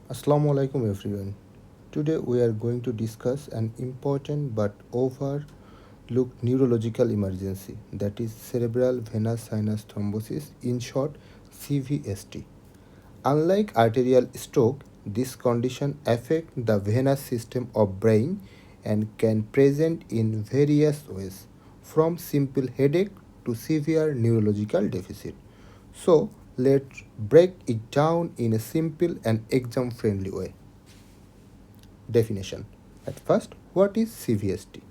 Assalamu alaikum everyone. Today we are going to discuss an important but overlooked neurological emergency, that is cerebral venous sinus thrombosis, in short CVST. Unlike arterial stroke, this condition affects the venous system of brain and can present in various ways, from simple headache to severe neurological deficit. So, let's break it down in a simple and exam friendly way. Definition. At first, what is CVST?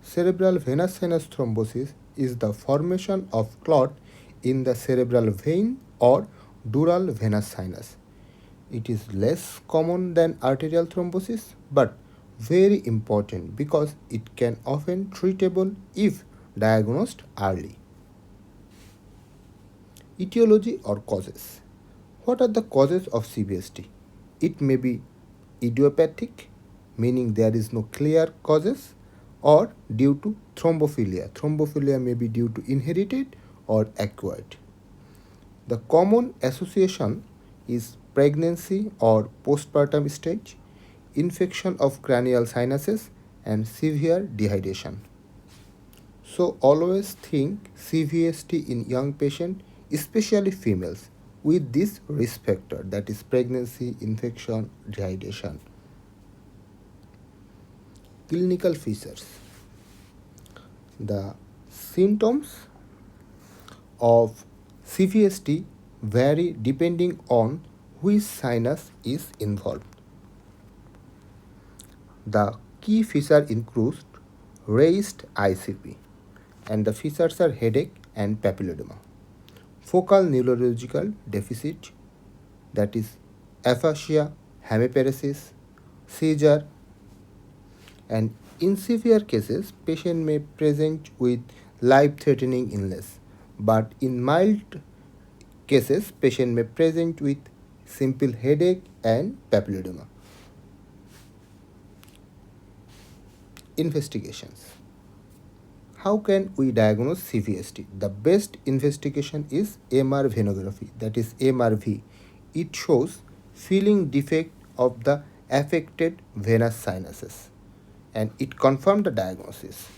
Cerebral venous sinus thrombosis is the formation of clot in the cerebral vein or dural venous sinus. It is less common than arterial thrombosis but very important because it can often treatable if diagnosed early. Etiology or causes. What are the causes of CVST? It may be idiopathic, meaning there is no clear causes, or due to thrombophilia. Thrombophilia may be due to inherited or acquired. The common association is pregnancy or postpartum stage, infection of cranial sinuses, and severe dehydration. So always think CVST in young patients, especially females, with this risk factor, that is pregnancy, infection, dehydration. Clinical features. The symptoms of CVST vary depending on which sinus is involved. The key feature includes raised ICP, and the features are headache and papilledema. Focal neurological deficit, that is aphasia, hemiparesis, seizure, and in severe cases, patient may present with life-threatening illness, but in mild cases, patient may present with simple headache and papilledema. Investigations. How can we diagnose CVST? The best investigation is MR venography, that is MRV. It shows filling defect of the affected venous sinuses and it confirms the diagnosis.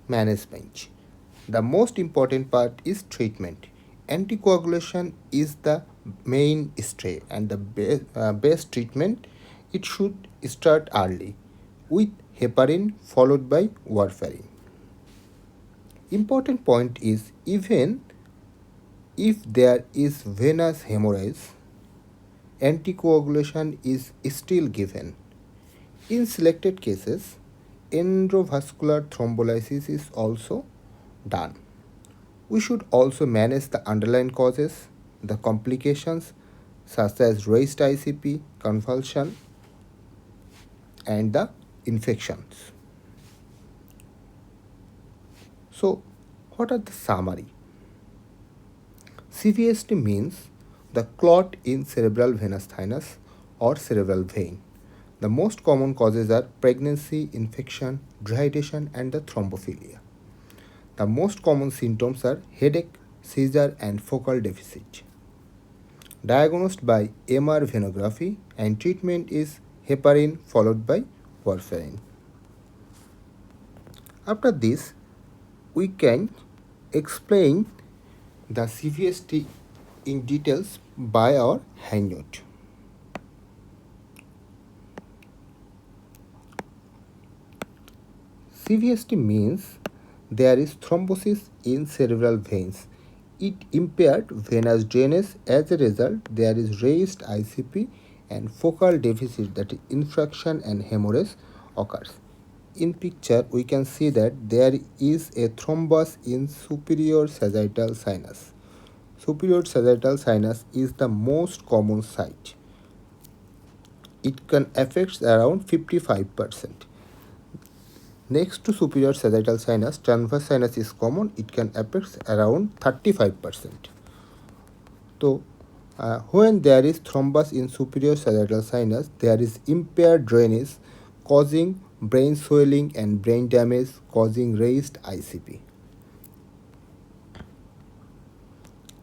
Management. The most important part is treatment. Anticoagulation is the mainstay and the best treatment. It should start early with heparin followed by warfarin. Important point is even if there is venous hemorrhage, anticoagulation is still given. In selected cases, endovascular thrombolysis is also done. We should also manage the underlying causes, the complications such as raised ICP, convulsion, and the infections. So, what are the summary? CVST means the clot in cerebral venous sinus or cerebral vein. The most common causes are pregnancy, infection, dehydration, and the thrombophilia. The most common symptoms are headache, seizure, and focal deficit. Diagnosed by MR venography, and treatment is heparin followed by warfarin. After this, we can explain the CVST in details by our handnote. CVST means there is thrombosis in cerebral veins. It impaired venous drainage. As a result, there is raised ICP and focal deficit, that is infraction and hemorrhage occurs. In picture, we can see that there is a thrombus in superior sagittal sinus. Superior sagittal sinus is the most common site. It can affect around 55%. Next to superior sagittal sinus, transverse sinus is common. It can affect around 35%. So, when there is thrombus in superior sagittal sinus, there is impaired drainage causing brain swelling and brain damage causing raised ICP.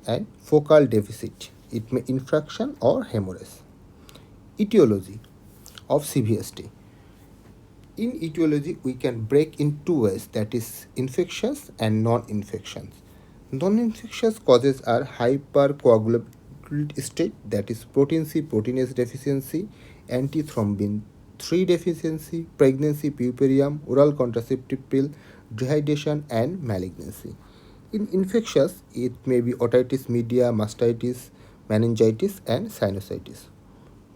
And focal deficit, it may infraction or hemorrhage. Etiology of CVST. In etiology, we can break in two ways, that is infectious and non-infectious. Non-infectious causes are hypercoagulable state, that is protein C proteinase deficiency, antithrombin 3 deficiency, pregnancy, puerperium, oral contraceptive pill, dehydration, and malignancy. In infectious, it may be otitis media, mastitis, meningitis, and sinusitis.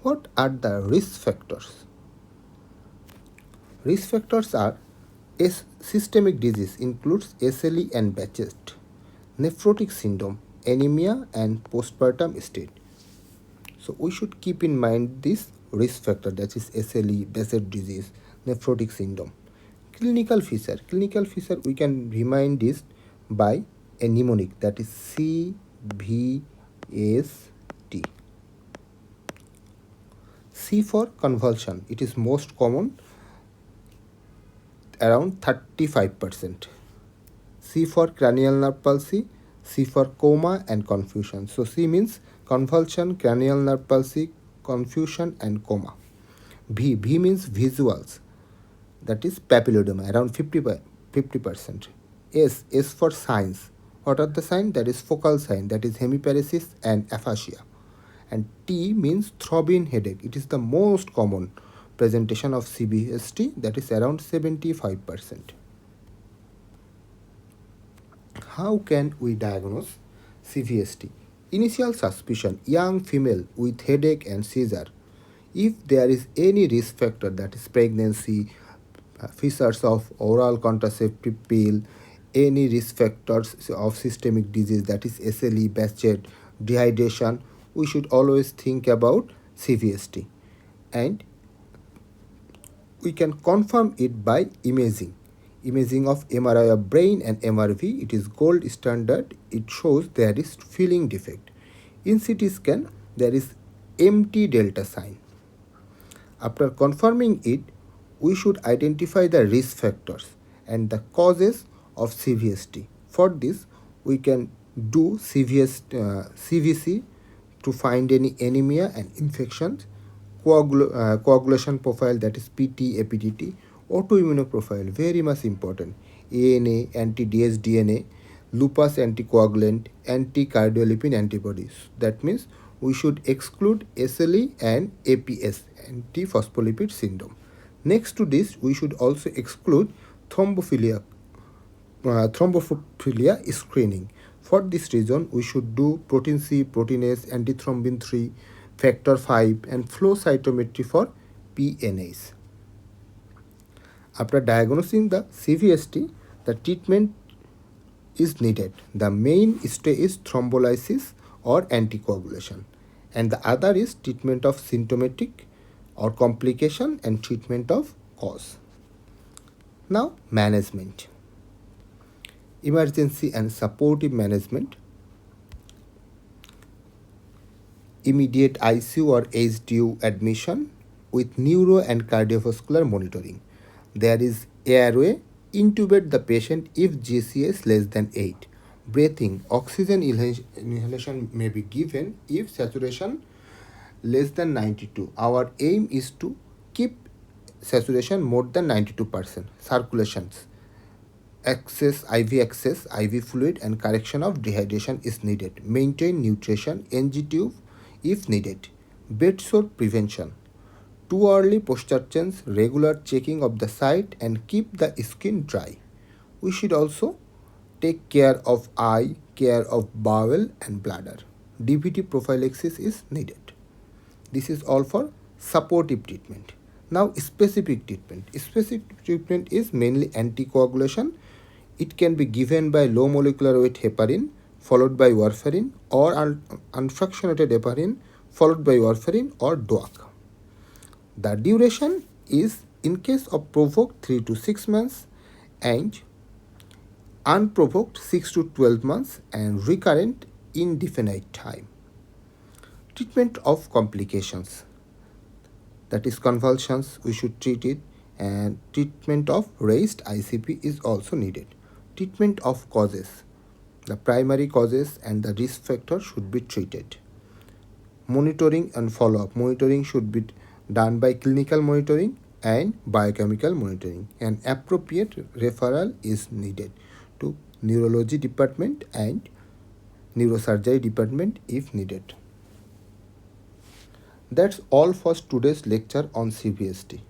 What are the risk factors? Risk factors are systemic disease includes SLE and Behcet, nephrotic syndrome, anemia, and postpartum state. So we should keep in mind this risk factor, that is SLE, Behcet disease, nephrotic syndrome. Clinical feature. Clinical feature we can remind this by a mnemonic, that is CVST. C for convulsion. It is most common, around 35%. C for cranial nerve palsy, C for coma and confusion. So C means convulsion, cranial nerve palsy, confusion, and coma. V means visuals, that is papilledema, around 50%. S for signs. What are the signs? That is focal sign, that is hemiparesis and aphasia. And T means throbbing headache. It is the most common presentation of CVST, that is around 75%. How can we diagnose CVST? Initial suspicion, young female with headache and seizure. If there is any risk factor, that is pregnancy, features of oral contraceptive pill, any risk factors of systemic disease, that is SLE, Behcet, dehydration, we should always think about CVST. And we can confirm it by imaging. Imaging of MRI of brain and MRV, it is gold standard. It shows there is filling defect. In CT scan, there is empty delta sign. After confirming it, we should identify the risk factors and the causes of CVST. For this, we can do CVC to find any anemia and infections, coagulation profile, that is PT, APDT, autoimmunoprofile, very much important, ANA, anti-DSDNA, lupus anticoagulant, anti-cardiolipin antibodies. That means we should exclude SLE and APS, anti-phospholipid syndrome. Next to this, we should also exclude thrombophilia screening. For this reason, we should do protein C, proteinase, antithrombin 3, factor 5, and flow cytometry for PNAs. After diagnosing the CVST, the treatment is needed. The mainstay is thrombolysis or anticoagulation, and the other is treatment of symptomatic or complication and treatment of cause. Now, management. Emergency and supportive management. Immediate ICU or HDU admission with neuro and cardiovascular monitoring. There is airway, intubate the patient if GCS less than 8. Breathing, oxygen inhalation may be given if saturation less than 92. Our aim is to keep saturation more than 92%. Circulations, access, IV fluid, and correction of dehydration is needed. Maintain nutrition, NG tube if needed. Bed sore prevention. Too early posture change, regular checking of the site, and keep the skin dry. We should also take care of eye, care of bowel and bladder. DVT prophylaxis is needed. This is all for supportive treatment. Now, specific treatment. Specific treatment is mainly anticoagulation. It can be given by low molecular weight heparin followed by warfarin, or unfractionated heparin followed by warfarin or DOAC. The duration is, in case of provoked, 3 to 6 months, and unprovoked 6 to 12 months, and recurrent indefinite time. Treatment of complications, that is convulsions, we should treat it, and treatment of raised ICP is also needed. Treatment of causes, the primary causes and the risk factor should be treated. Monitoring and follow-up. Monitoring should be done by clinical monitoring and biochemical monitoring. An appropriate referral is needed to neurology department and neurosurgery department if needed. That's all for today's lecture on CVST.